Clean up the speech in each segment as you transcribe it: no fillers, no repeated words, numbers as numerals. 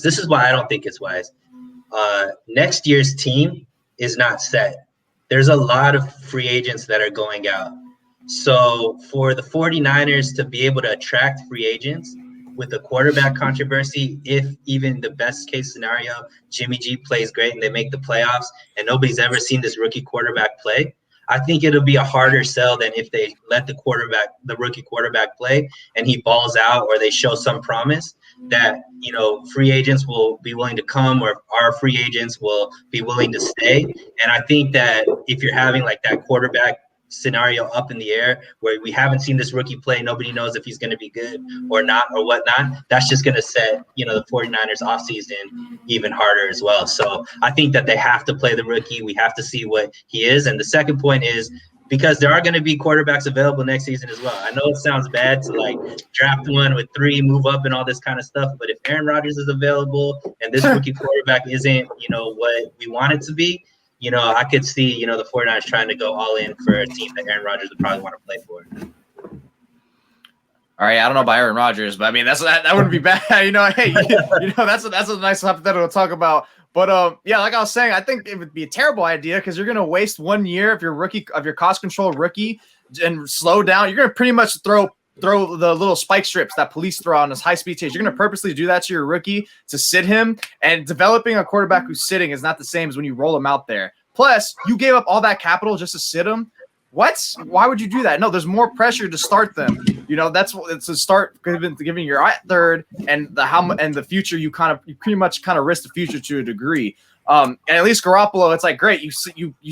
This is why I don't think it's wise. Next year's team is not set. There's a lot of free agents that are going out. So for the 49ers to be able to attract free agents with the quarterback controversy, if even the best case scenario, Jimmy G plays great and they make the playoffs and nobody's ever seen this rookie quarterback play, I think it'll be a harder sell than if they let the rookie quarterback play and he balls out or they show some promise that, free agents will be willing to come or our free agents will be willing to stay. And I think that if you're having like that quarterback scenario up in the air where we haven't seen this rookie play, nobody knows if he's going to be good or not or whatnot, that's just going to set, the 49ers offseason even harder as well. So I think that they have to play the rookie. We have to see what he is. And the second point is because there are going to be quarterbacks available next season as well. I know it sounds bad to like draft one with 3, move up and all this kind of stuff, but if Aaron Rodgers is available and this rookie quarterback isn't, what we want it to be, I could see, the 49ers trying to go all in for a team that Aaron Rodgers would probably want to play for. All right, I don't know about Aaron Rodgers, but I mean that wouldn't be bad. Hey, that's a nice hypothetical to talk about. But yeah, like I was saying, I think it would be a terrible idea because you're going to waste 1 year of your cost control rookie and slow down. You're going to pretty much throw the little spike strips that police throw on this high-speed chase. You're going to purposely do that to your rookie to sit him, and developing a quarterback who's sitting is not the same as when you roll him out there. Plus, you gave up all that capital just to sit him. What? Why would you do that? No, there's more pressure to start them. That's what it's to start giving your third and the future. You pretty much risk the future to a degree. And at least Garoppolo, it's like great. You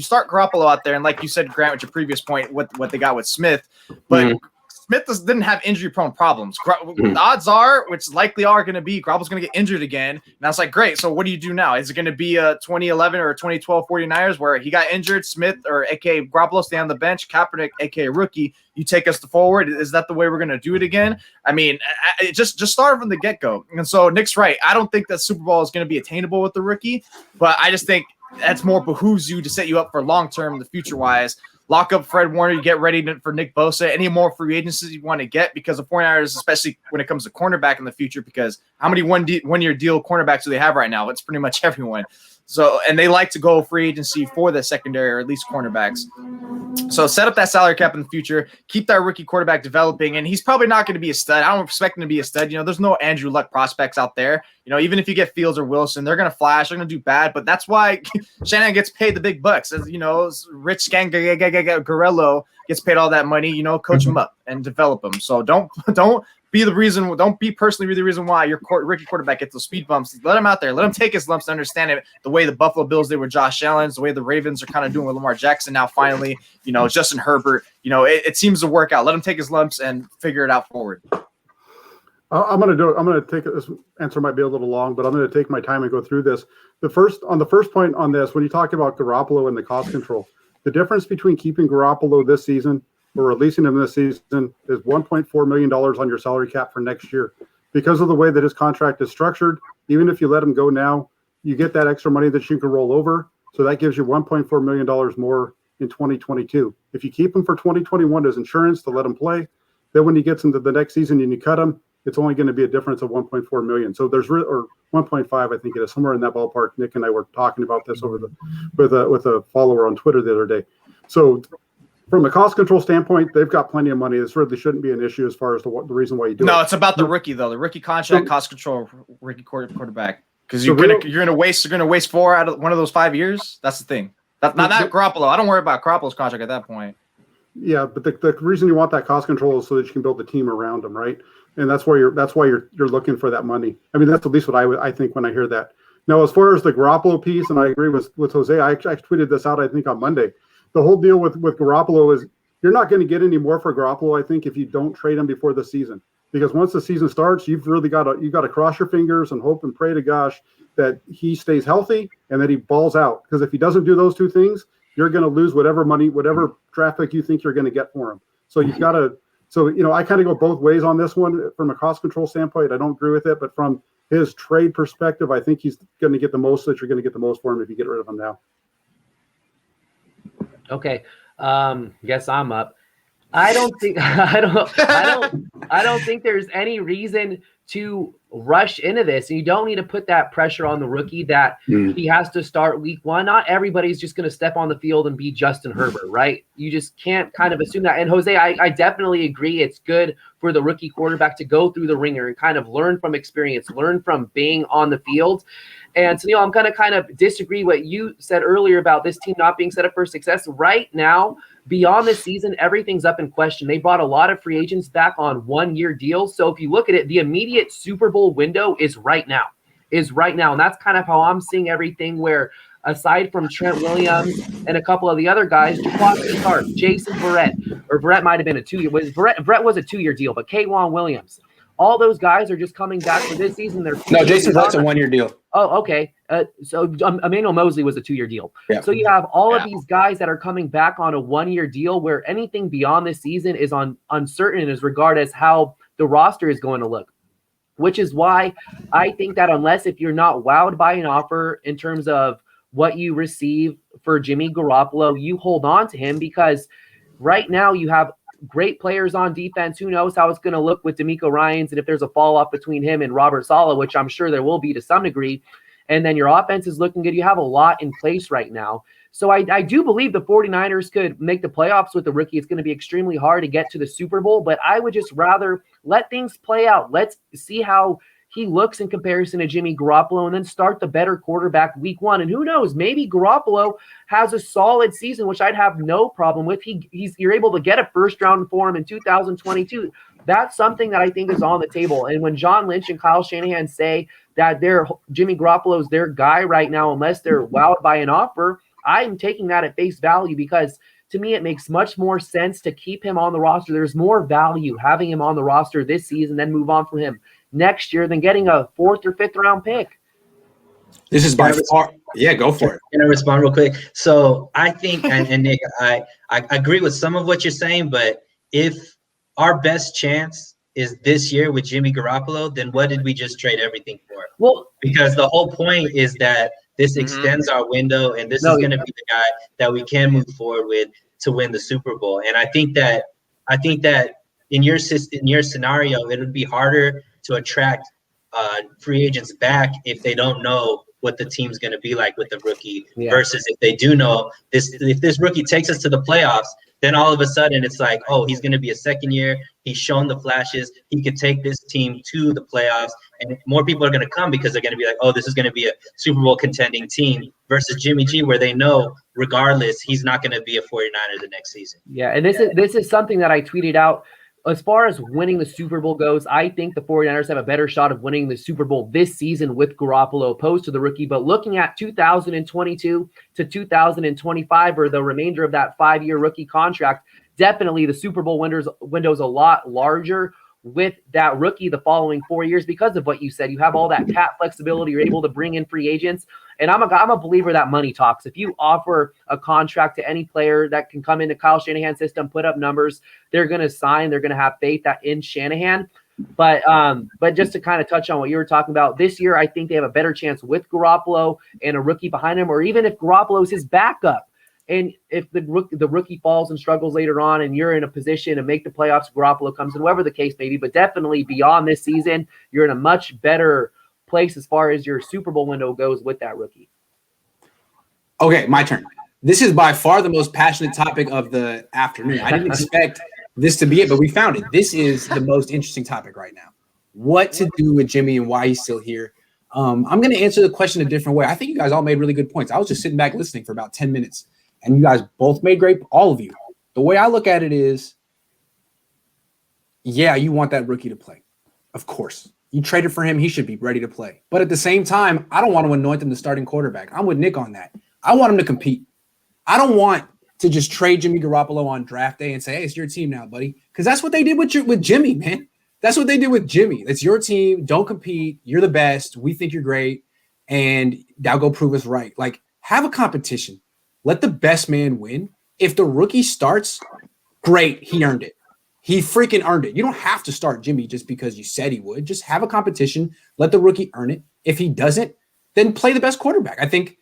start Garoppolo out there, and like you said, Grant, with your previous point, what they got with Smith, but Smith didn't have injury-prone problems. The odds are, which likely are going to be, Garoppolo's going to get injured again. And I was like, great. So what do you do now? Is it going to be a 2011 or 2012 49ers where he got injured, Smith or a.k.a. Garoppolo stay on the bench, Kaepernick, a.k.a. rookie, you take us forward? Is that the way we're going to do it again? I mean, just start from the get-go. And so Nick's right. I don't think that Super Bowl is going to be attainable with the rookie, but I just think that's more behooves you to set you up for long-term, the future-wise. Lock up Fred Warner. You get ready for Nick Bosa. Any more free agencies you want to get, because the 49ers, especially when it comes to cornerback in the future, because how many one-year deal cornerbacks do they have right now? It's pretty much everyone. So, and they like to go free agency for the secondary or at least cornerbacks. So set up that salary cap in the future. Keep that rookie quarterback developing, and he's probably not going to be a stud. I don't expect him to be a stud. There's no Andrew Luck prospects out there. Even if you get Fields or Wilson, they're going to flash. They're going to do bad, but that's why Shanahan gets paid the big bucks. As Rich Scangarello gets paid all that money. Coach him up and develop him. So don't be the reason. Don't be personally the reason why your rookie quarterback gets those speed bumps. Let him out there. Let him take his lumps to understand it. The way the Buffalo Bills did with Josh Allen, the way the Ravens are kind of doing with Lamar Jackson now. Finally, Justin Herbert. It seems to work out. Let him take his lumps and figure it out forward. I'm going to take this answer might be a little long, but I'm going to take my time and go through this. The first point on this, when you talk about Garoppolo and the cost control, the difference between keeping Garoppolo this season or releasing him this season is $1.4 million on your salary cap for next year. Because of the way that his contract is structured, even if you let him go now, you get that extra money that you can roll over. So that gives you $1.4 million more in 2022. If you keep him for 2021 as insurance to let him play, then when he gets into the next season and you cut him, it's only going to be a difference of 1.4 million. So there's or 1.5, I think it is, somewhere in that ballpark. Nick and I were talking about this with a follower on Twitter the other day. So from a cost control standpoint, they've got plenty of money. This really shouldn't be an issue as far as the reason why you do it. No, it's about the rookie though. The rookie contract, cost control, rookie quarterback. Because you're gonna waste 4 out of one of those 5 years. That's the thing. Not Garoppolo. I don't worry about Garoppolo's contract at that point. Yeah, but the reason you want that cost control is so that you can build the team around him, right? And that's why you're looking for that money. I mean, that's at least what I think when I hear that. Now, as far as the Garoppolo piece, and I agree with Jose, I tweeted this out, I think, on Monday. The whole deal with Garoppolo is you're not going to get any more for Garoppolo, I think, if you don't trade him before the season. Because once the season starts, you've really got to cross your fingers and hope and pray to gosh that he stays healthy and that he balls out. Because if he doesn't do those two things, you're going to lose whatever draft pick you think you're going to get for him. So you've got to. So, I kind of go both ways on this one. From a cost control standpoint, I don't agree with it. But from his trade perspective, I think he's going to get the most that you're going to get the most for him if you get rid of him now. Okay. Guess I'm up. I don't think there's any reason to rush into this, and you don't need to put that pressure on the rookie that he has to start week one. Not everybody's just going to step on the field and be Justin Herbert, right? You just can't kind of assume that. And Jose, I definitely agree. It's good for the rookie quarterback to go through the ringer and kind of learn from experience, learn from being on the field. And Suneil, I'm going to kind of disagree what you said earlier about this team not being set up for success. Right now, beyond this season, everything's up in question. They brought a lot of free agents back on one-year deals. So if you look at it, the immediate Super Bowl window is right now. And that's kind of how I'm seeing everything, where aside from Trent Williams and a couple of the other guys, Jaquan Clark, Jason Verrett might have been a 2-year. Verrett was a 2-year deal, but K'Wan Williams. All those guys are just coming back for this season. No, Jason Verrett's a 1-year deal. Oh, okay. So Emmanuel Mosley was a 2-year deal. Yeah. So you have all of these guys that are coming back on a 1-year deal, where anything beyond this season is uncertain as regard as how the roster is going to look, which is why I think that if you're not wowed by an offer in terms of what you receive for Jimmy Garoppolo, you hold on to him, because right now you have great players on defense. Who knows how it's going to look with DeMeco Ryans, and if there's a fall off between him and Robert Saleh, which I'm sure there will be to some degree. And then your offense is looking good. You have a lot in place right now. So I do believe the 49ers could make the playoffs with the rookie. It's going to be extremely hard to get to the Super Bowl, but I would just rather let things play out. Let's see how he looks in comparison to Jimmy Garoppolo, and then start the better quarterback week one. And who knows, maybe Garoppolo has a solid season, which I'd have no problem with. You're able to get a first round for him in 2022. That's something that I think is on the table. And when John Lynch and Kyle Shanahan say that Jimmy Garoppolo is their guy right now, unless they're wowed by an offer, I'm taking that at face value, because to me, it makes much more sense to keep him on the roster. There's more value having him on the roster this season, then move on from him next year, than getting a 4th or 5th round pick. This is by far. Yeah, go for it. Can I respond real quick? So I think, and Nick, I agree with some of what you're saying, but if our best chance is this year with Jimmy Garoppolo, then what did we just trade everything for? Well, because the whole point is that this extends our window, and this is going to be the guy that we can move forward with to win the Super Bowl. And I think that in your scenario, it would be harder to attract free agents back if they don't know what the team's going to be like with the rookie, versus if they do know this. If this rookie takes us to the playoffs, then all of a sudden it's like, oh, he's going to be a second year. He's shown the flashes. He could take this team to the playoffs, and more people are going to come because they're going to be like, oh, this is going to be a Super Bowl contending team, versus Jimmy G, where they know regardless he's not going to be a 49er the next season. Yeah, and this is something that I tweeted out. As far as winning the Super Bowl goes, I think the 49ers have a better shot of winning the Super Bowl this season with Garoppolo opposed to the rookie. But looking at 2022 to 2025, or the remainder of that 5-year rookie contract, definitely the Super Bowl window's a lot larger with that rookie the following 4 years, because of what you said. You have all that cap flexibility. You're able to bring in free agents. And I'm a believer that money talks. If you offer a contract to any player that can come into Kyle Shanahan's system, put up numbers, they're going to sign. They're going to have faith in Shanahan. But just to kind of touch on what you were talking about, this year I think they have a better chance with Garoppolo and a rookie behind him, or even if Garoppolo's his backup. And if the rookie falls and struggles later on, and you're in a position to make the playoffs, Garoppolo comes in, whoever the case may be. But definitely beyond this season, you're in a much better place as far as your Super Bowl window goes with that rookie. Okay, my turn. This is by far the most passionate topic of the afternoon. I didn't expect this to be it, but we found it. This is the most interesting topic right now. What to do with Jimmy and why he's still here. I'm going to answer the question a different way. I think you guys all made really good points. I was just sitting back listening for about 10 minutes, and you guys both made great, all of you. The way I look at it is, yeah, you want that rookie to play. Of course. You traded for him. He should be ready to play. But at the same time, I don't want to anoint him the starting quarterback. I'm with Nick on that. I want him to compete. I don't want to just trade Jimmy Garoppolo on draft day and say, hey, it's your team now, buddy. Because that's what they did with Jimmy, man. That's what they did with Jimmy. It's your team. Don't compete. You're the best. We think you're great. And now go prove us right. Like, have a competition. Let the best man win. If the rookie starts, great. He earned it. He freaking earned it. You don't have to start Jimmy just because you said he would. Just have a competition. Let the rookie earn it. If he doesn't, then play the best quarterback. I think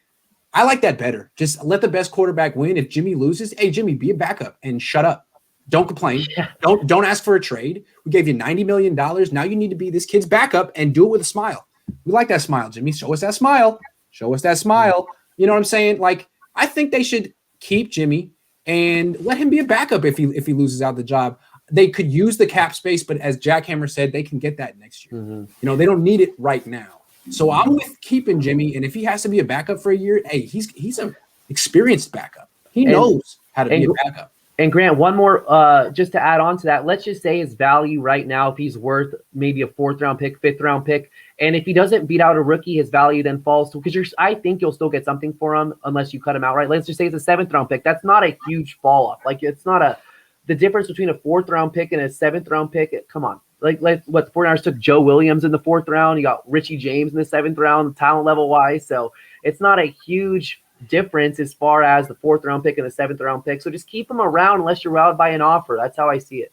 I like that better. Just let the best quarterback win. If Jimmy loses, hey, Jimmy, be a backup and shut up. Don't complain. Don't ask for a trade. We gave you $90 million. Now you need to be this kid's backup and do it with a smile. We like that smile, Jimmy. Show us that smile. Show us that smile. You know what I'm saying? Like, I think they should keep Jimmy and let him be a backup if he loses out the job. They could use the cap space, but as Jackhammer said, they can get that next year. You know, they don't need it right now. So I'm with keeping Jimmy, and if he has to be a backup for a year, hey, he's an experienced backup. He knows how to be a backup. And Grant, one more, just to add on to that, let's just say his value right now, if he's worth maybe a 4th-round pick, 5th-round pick, and if he doesn't beat out a rookie, his value then falls to, because I think you'll still get something for him unless you cut him out, right? Let's just say it's a 7th-round pick. That's not a huge fall off. Like, it's not the difference between a 4th-round pick and a 7th-round pick. Come on. Like what the 49ers took Joe Williams in the 4th round. You got Richie James in the 7th round, talent level wise. So it's not a huge difference as far as the 4th round pick and the 7th round pick. So just keep them around unless you're wowed by an offer. That's how I see it.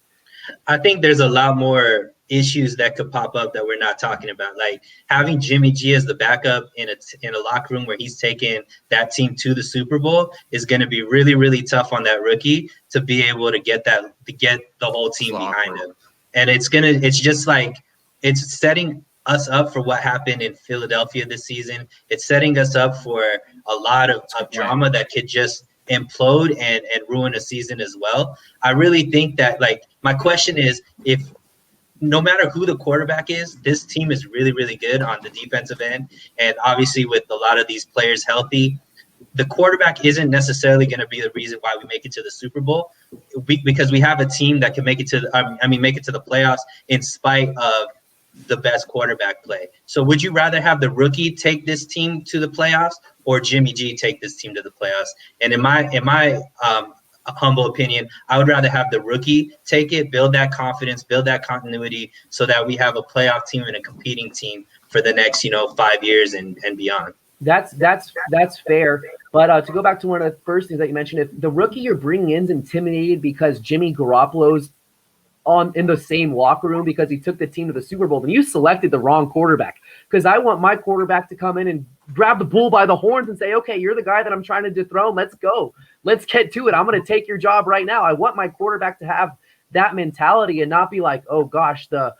I think there's a lot more issues that could pop up that we're not talking about. Like having Jimmy G as the backup in a locker room where he's taking that team to the Super Bowl is going to be really, really tough on that rookie to be able to get the whole team behind him. And it's just like, it's setting us up for what happened in Philadelphia this season. It's setting us up for a lot of drama that could just implode and ruin a season as well. I really think that, like, my question is, if no matter who the quarterback is, this team is really, really good on the defensive end. And obviously with a lot of these players healthy, the quarterback isn't necessarily going to be the reason why we make it to the Super Bowl, because we have a team that can make it to the playoffs in spite of the best quarterback play. So would you rather have the rookie take this team to the playoffs or Jimmy G take this team to the playoffs? And in my humble opinion, I would rather have the rookie take it, build that confidence, build that continuity so that we have a playoff team and a competing team for the next, 5 years and beyond. That's fair. But to go back to one of the first things that you mentioned, if the rookie you're bringing in is intimidated because Jimmy Garoppolo's in the same locker room because he took the team to the Super Bowl, then you selected the wrong quarterback. Because I want my quarterback to come in and grab the bull by the horns and say, okay, you're the guy that I'm trying to dethrone. Let's go. Let's get to it. I'm going to take your job right now. I want my quarterback to have that mentality and not be like, oh, gosh, the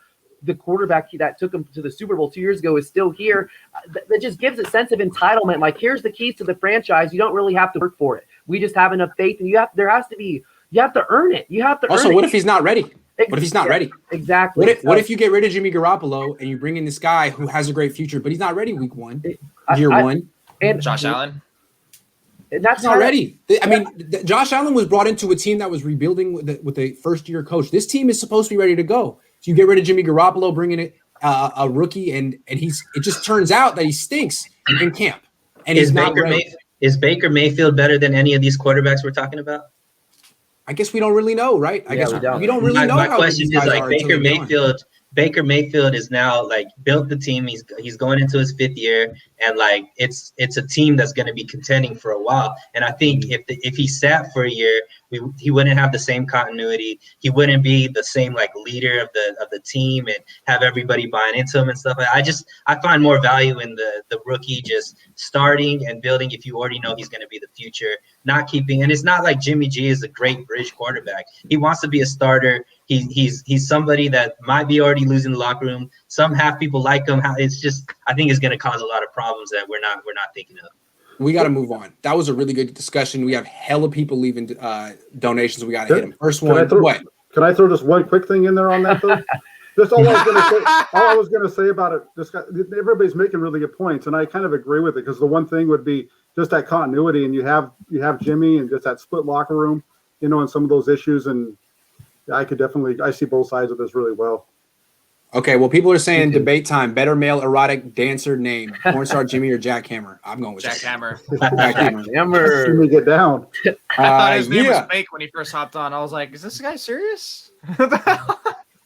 quarterback that took him to the Super Bowl 2 years ago is still here. That just gives a sense of entitlement. Like, here's the keys to the franchise. You don't really have to work for it. We just have enough faith, and you have to earn it. You have to also, earn it. what if he's not ready? What if he's not ready? Exactly. What if you get rid of Jimmy Garoppolo and you bring in this guy who has a great future, but he's not ready week one, year one? And Josh Allen? That's not ready. I mean, Josh Allen was brought into a team that was rebuilding with a first-year coach. This team is supposed to be ready to go. So you get rid of Jimmy Garoppolo, bring in a rookie, and it just turns out that he stinks in camp. And he's not ready. Is Baker Mayfield better than any of these quarterbacks we're talking about? I guess we don't really know, right? I guess we don't really know. My question is, like, Baker Mayfield is now, like, built the team. He's going into his 5th year, and, like, it's a team that's going to be contending for a while. And I think if he sat for a year, he wouldn't have the same continuity. He wouldn't be the same, like, leader of the team and have everybody buying into him and stuff. I find more value in the rookie just starting and building if you already know he's going to be the future, not keeping. And it's not like Jimmy G is a great bridge quarterback. He wants to be a starter. He's somebody that might be already losing the locker room. Some half people like him. It's just, I think it's going to cause a lot of problems that we're not thinking of. We got to move on. That was a really good discussion. We have hella people leaving donations. We got to hit them. First one, what? Can I throw just one quick thing in there on that, though? Just all I was going to say about it, everybody's making really good points, and I kind of agree with it, because the one thing would be just that continuity, and you have Jimmy and just that split locker room, and some of those issues, and I see both sides of this really well. Okay, well, people are saying debate time. Better male erotic dancer name: porn star Jimmy or Jackhammer? I'm going with Jackhammer. Jackhammer. Jimmy, get down. I thought his name was fake when he first hopped on. I was like, is this guy serious?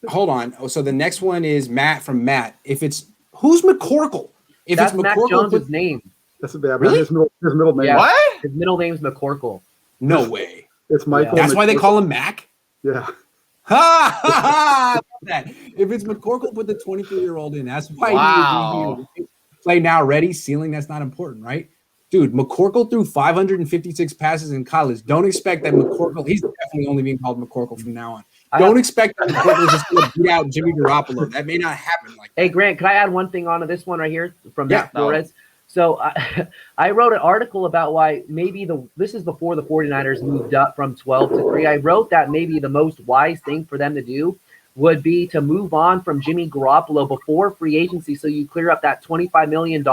Hold on. Oh, so the next one is Matt from Matt. Who's McCorkle? That's Matt Jones' name. That's really? His middle name. Yeah. What? His middle name's McCorkle. No way. It's Michael. That's why they call him Mac? Yeah. Ha ha ha! That. If it's McCorkle, put the 23-year-old in. That's why he would be here. Play now, ready, ceiling. That's not important, right? Dude, McCorkle threw 556 passes in college. Don't expect that McCorkle, he's definitely only being called McCorkle from now on. Don't expect that McCorkle is just going to beat out Jimmy Garoppolo. That may not happen like that. Hey, Grant, can I add one thing onto this one right here from Yeah, Matt Flores? So I wrote an article about why maybe this is before the 49ers moved up from 12 to 3. I wrote that maybe the most wise thing for them to do would be to move on from Jimmy Garoppolo before free agency, so you clear up that $25 million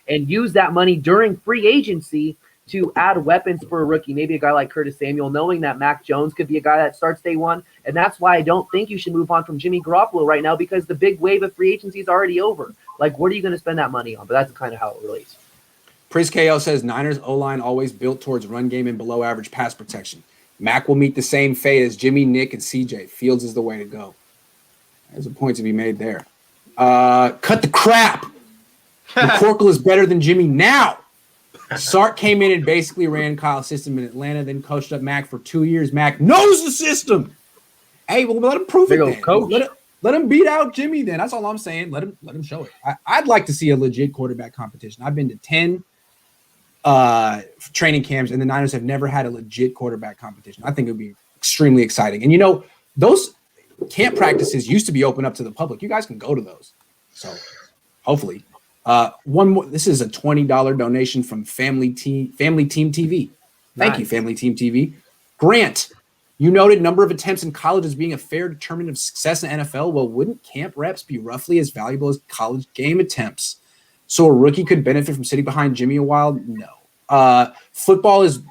and use that money during free agency to add weapons for a rookie, maybe a guy like Curtis Samuel, knowing that Mac Jones could be a guy that starts day one. And that's why I don't think you should move on from Jimmy Garoppolo right now, because the big wave of free agency is already over. Like, what are you going to spend that money on? But that's kind of how it relates. Priz KO says Niners O-line always built towards run game and below average pass protection. Mac will meet the same fate as Jimmy, Nick, and CJ. Fields is the way to go. There's a point to be made there. Cut the crap. McCorkle is better than Jimmy now. Sark came in and basically ran Kyle's system in Atlanta, then coached up Mac for 2 years. Mac knows the system. Hey, well, let him prove it then. Coach. Let him beat out Jimmy then. That's all I'm saying. Let him show it. I'd like to see a legit quarterback competition. I've been to 10 training camps, and the Niners have never had a legit quarterback competition. I think it would be extremely exciting. And, those camp practices used to be open up to the public. You guys can go to those. So hopefully. One more. This is a $20 donation from Family Team TV. Thank you, Family Team TV. Grant, you noted number of attempts in college as being a fair determinant of success in NFL. Well, wouldn't camp reps be roughly as valuable as college game attempts? So a rookie could benefit from sitting behind Jimmy a while? No. Football is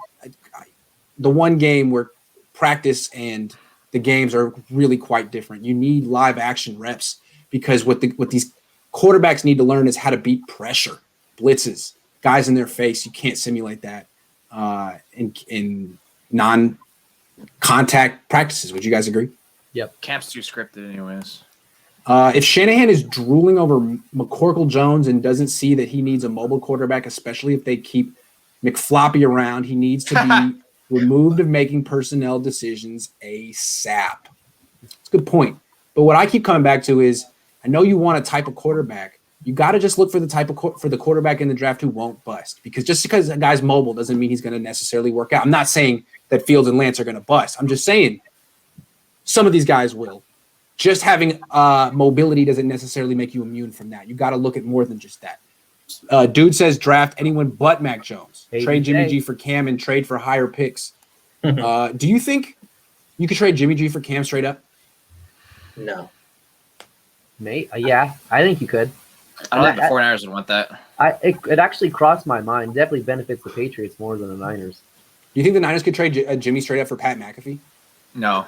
the one game where practice and the games are really quite different. You need live action reps, because what these quarterbacks need to learn is how to beat pressure, blitzes, guys in their face. You can't simulate that in non-contact practices. Would you guys agree? Yep. Camp's too scripted anyways. If Shanahan is drooling over McCorkle Jones and doesn't see that he needs a mobile quarterback, especially if they keep McFloppy around, he needs to be removed of making personnel decisions ASAP. It's a good point. But what I keep coming back to is, I know you want a type of quarterback. You got to just look for the quarterback in the draft who won't bust. Because just because a guy's mobile doesn't mean he's going to necessarily work out. I'm not saying that Fields and Lance are going to bust. I'm just saying some of these guys will. Just having mobility doesn't necessarily make you immune from that. You got to look at more than just that. Dude says draft anyone but Mac Jones. Trade Jimmy G for Cam and trade for higher picks. Do you think you could trade Jimmy G for Cam straight up? No. Yeah, I think you could. I don't think the 49ers would want that. It actually crossed my mind. Definitely benefits the Patriots more than the Niners. Do you think the Niners could trade Jimmy straight up for Pat McAfee? No.